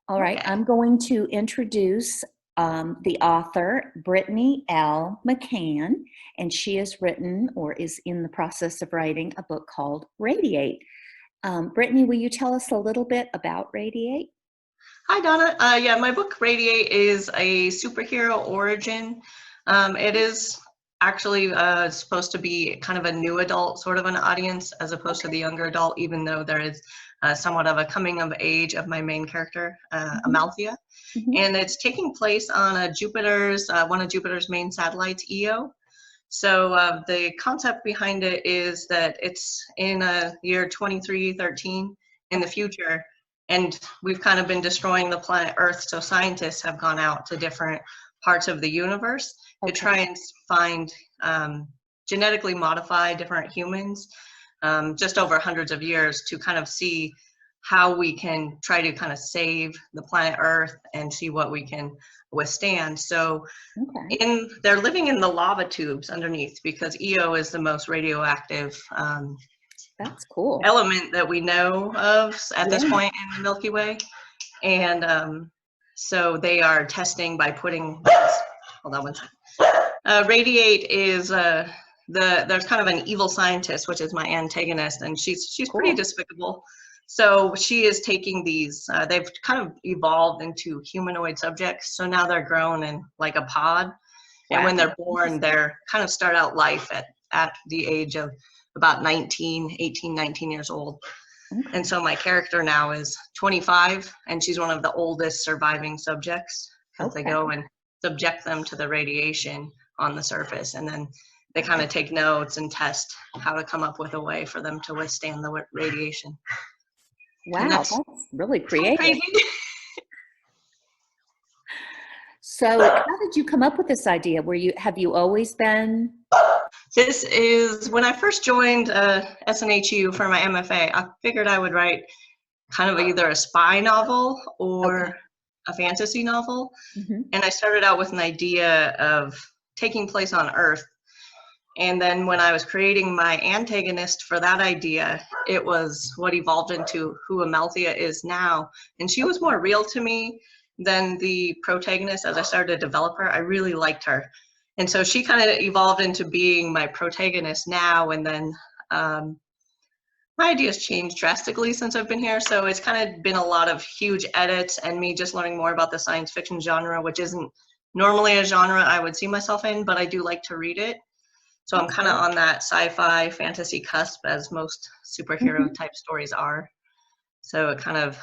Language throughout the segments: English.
All right, Okay. I'm going to introduce the author, Brittany L. McCann, and she has written or is in the process of writing a book called Radiate. Brittany, will you tell us a little bit about Radiate? Hi, Donna. Yeah, my book Radiate is a superhero origin. It is actually supposed to be kind of a new adult sort of an audience as opposed to Okay. the younger adult, even though there is somewhat of a coming of age of my main character, Mhm, Amalthea. mhm. And it's taking place on one of Jupiter's main satellites, Io. So the concept behind it is that it's in a year 2313 in the Okay. future, and we've kind of been destroying the planet Earth. So scientists have gone out to different parts of the universe to Okay. try and find genetically modified different humans, just over hundreds of years, to kind of see how we can try to kind of save the planet Earth and see what we can withstand. So Okay. they're living in the lava tubes underneath because Io is the most radioactive That's cool. element that we know of at this Yeah. point in the Milky Way. And so they are testing by putting, hold on one second. Radiate is there's kind of an evil scientist, which is my antagonist, and she's pretty Cool. despicable. So she is taking these, they've kind of evolved into humanoid subjects. So now they're grown in like a pod. And Wow. when they're born, Interesting. they're kind of start out life at the age of about 19 years old. And Okay. so my character now is 25, and she's one of the oldest surviving subjects because they Okay. go and subject them to the radiation on the surface. And then they kind of take notes and test how to come up with a way for them to withstand the radiation. And Wow, that's that's really kind of creative. crazy. So, how did you come up with this idea? Have you always been? This is when I first joined SNHU for my MFA. I figured I would write kind of either a spy novel Okay. or a fantasy novel. Hmm. And I started out with an idea of taking place on Earth. And then when I was creating my antagonist for that idea, it was what evolved into who Amalthea is now. And she was Okay. more real to me than the protagonist as I started to develop her. I really liked her. And so she kind of evolved into being my protagonist now. And then my ideas changed drastically since I've been here. So it's kind of been a lot of huge edits and me just learning more about the science fiction genre, which isn't normally a genre I would see myself in, but I do like to read it. So I'm That's kind of great. on that sci-fi fantasy cusp as most superhero Hmm. type stories are. So it kind of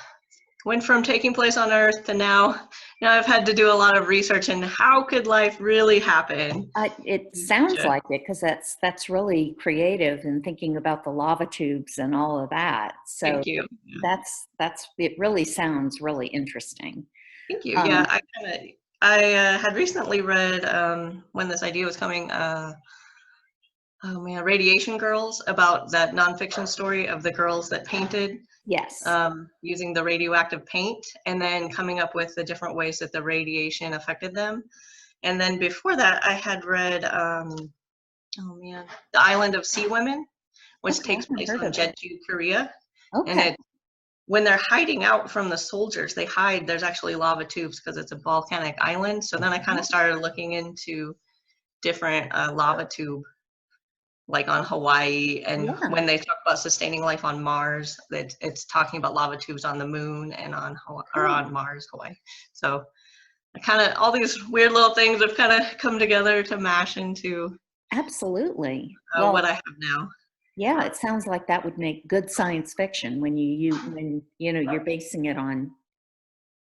went from taking place on Earth to now I've had to do a lot of research in how could life really happen. It sounds like it because that's really creative and thinking about the lava tubes and all of that. So Thank you. that's it. Really sounds really interesting. Thank you. Yeah, Um, I had recently read when this idea was coming. Oh man, Radiation Girls, about that nonfiction story of the girls that painted yes. using the radioactive paint and then coming up with the different ways that the radiation affected them. And then before that, I had read, oh man, The Island of Sea Women, which Okay, I takes haven't place heard on of it. Jeju, Korea. And Okay. when they're hiding out from the soldiers, they hide, there's actually lava tubes because it's a volcanic island. So then I kind of started looking into different lava tube like on Hawaii, and Yeah. when they talk about sustaining life on Mars, it's talking about lava tubes on the moon and on or Cool. on Mars, Hawaii. So I kind of all these weird little things have kind of come together to mash into Absolutely. what Well, I have now. yeah, it sounds like that would make good science fiction when when you're basing it on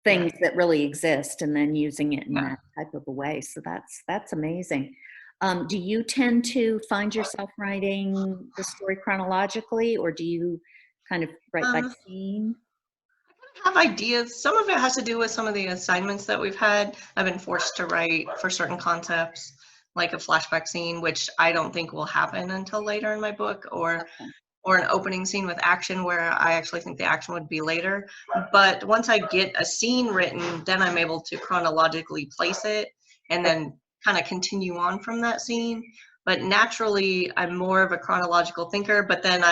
Yeah, things that really exist and then using it in yeah. that type of a way. So that's amazing. Do you tend to find yourself writing the story chronologically, or do you kind of write by Um, scene? I have ideas. Some of it has to do with some of the assignments that we've had. I've been forced to write for certain concepts, like a flashback scene, which I don't think will happen until later in my book, Okay. or an opening scene with action where I actually think the action would be later. But once I get a scene written, then I'm able to chronologically place it and Okay. then kind of continue on from that scene. but naturally I'm more of a chronological thinker, but then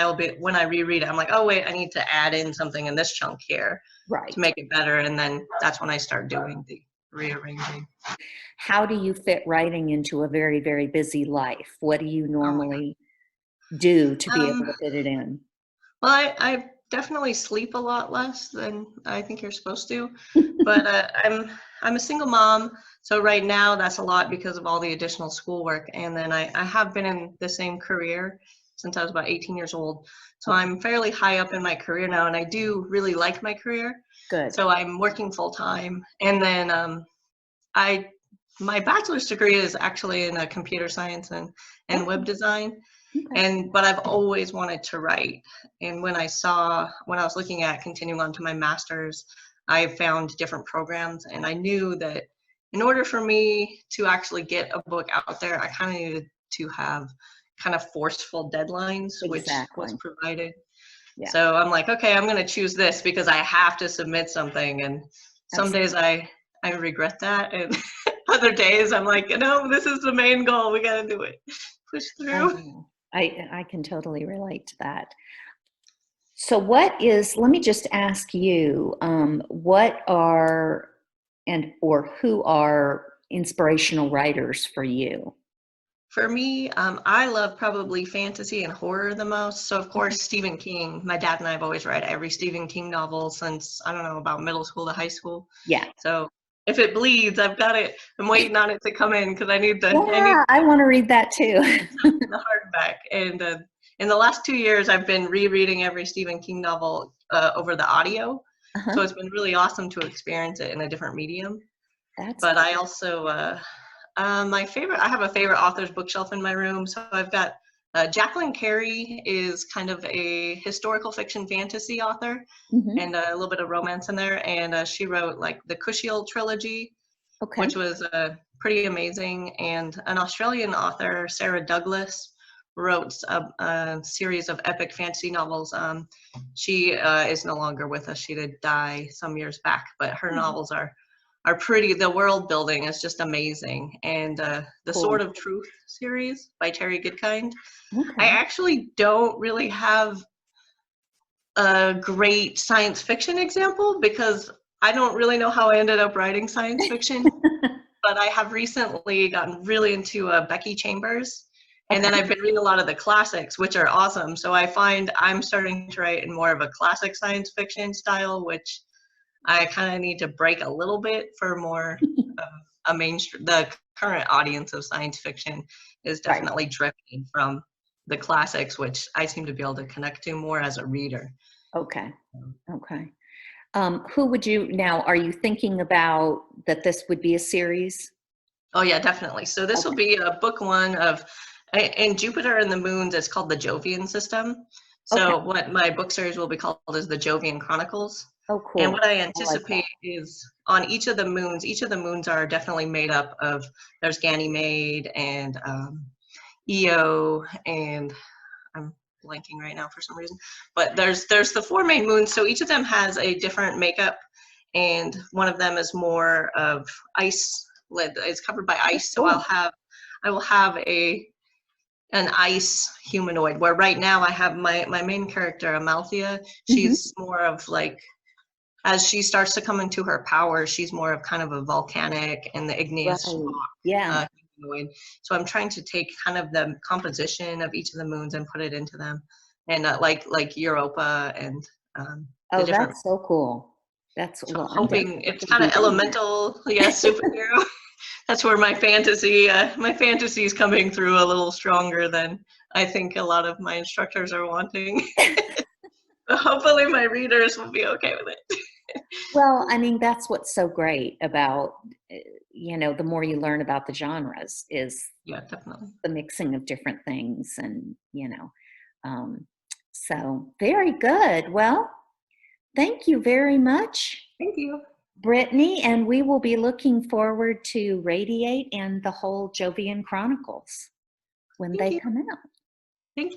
when I reread it, I'm like, oh wait, I need to add in something in this chunk here to Right. make it better. And then that's when I start doing the rearranging. How do you fit writing into a very, very busy life? What do you Oh my normally do to be able God. to fit it in? Well, I definitely sleep a lot less than I think you're supposed to, but I'm a single mom, so right now that's a lot because of all the additional schoolwork, and then I have been in the same career since I was about 18 years old, so Okay, I'm fairly high up in my career now, and I do really like my career, good. so I'm working full time, and then I my bachelor's degree is actually in computer science and web Okay, design, okay. but I've always wanted to write. And when I was looking at continuing on to my master's, I found different programs, and I knew that in order for me to actually get a book out there, I kind of needed to have kind of forceful deadlines, which was Exactly. provided. Yeah, So I'm like, okay, I'm going to choose this because I have to submit something. And some absolutely. days I regret that, and other days I'm like, no, this is the main goal. We got to do it. Push I through. know. I can totally relate to that. So let me just ask you, what are and or who are inspirational writers for you? For me, I love probably fantasy and horror the most. So, of Okay. course, Stephen King. My dad and I have always read every Stephen King novel since, I don't know, about middle school to high school. Yeah. So, if it bleeds, I've got it. I'm waiting on it to come in because I need Yeah, I want to read that too. the hardback. And in the last 2 years, I've been rereading every Stephen King novel over the audio. Uh-huh. So, it's been really awesome to experience it in a different medium. That's But I cool. also I have a favorite author's bookshelf in my room. So I've got Jacqueline Carey is kind of a historical fiction fantasy author, Hmm. and a little bit of romance in there. And she wrote like the Cushiel trilogy, which Okay. was pretty amazing. And an Australian author, Sarah Douglas, wrote a series of epic fantasy novels. She is no longer with us. She did die some years back, but her Oh, novels are pretty. The world building is just amazing. And the Sword cool. of Truth series by Terry Goodkind. I Okay. actually don't really have a great science fiction example because I don't really know how I ended up writing science fiction, but I have recently gotten really into Becky Chambers. And Okay. then I've been reading a lot of the classics, which are awesome. So I find I'm starting to write in more of a classic science fiction style, which I kind of need to break a little bit for more of a mainstream. The current audience of science fiction is Right. definitely drifting from the classics, which I seem to be able to connect to more as a reader. Okay. Okay. Who would you now? Are you thinking about that this would be a series? Oh yeah, definitely. So this will Okay. be a book one of, in Jupiter and the Moons, it's called the Jovian system. Okay. So what my book series will be called is the Jovian Chronicles. Oh, And cool. what I I like anticipate that. is on each of the moons are definitely made up of, there's Ganymede and Io, and I'm blanking right now for some reason, but there's the four main moons. So each of them has a different makeup, and one of them is more of ice. It's covered by Oh, ice. So cool. I will have an ice humanoid. Where right now I have my main character Amalthea. Hmm. She's more of like, as she starts to come into her power, she's more of kind of a volcanic and the igneous Right. Yeah. humanoid. So I'm trying to take kind of the composition of each of the moons and put it into them, and like Europa and the Oh, different. that's so cool. That's, So I'm well, I'm hoping definitely it's going to kind of be reading that. elemental, yeah, superhero. That's where my fantasy is coming through a little stronger than I think a lot of my instructors are wanting. But hopefully my readers will be okay with it. Well, I mean, that's what's so great about, the more you learn about the genres is Yeah, definitely. the mixing of different things and, um, so very good. Well, thank you very much, Thank you. Brittany, and we will be looking forward to Radiate and the whole Jovian Chronicles when Thank they you. come out. Thank you.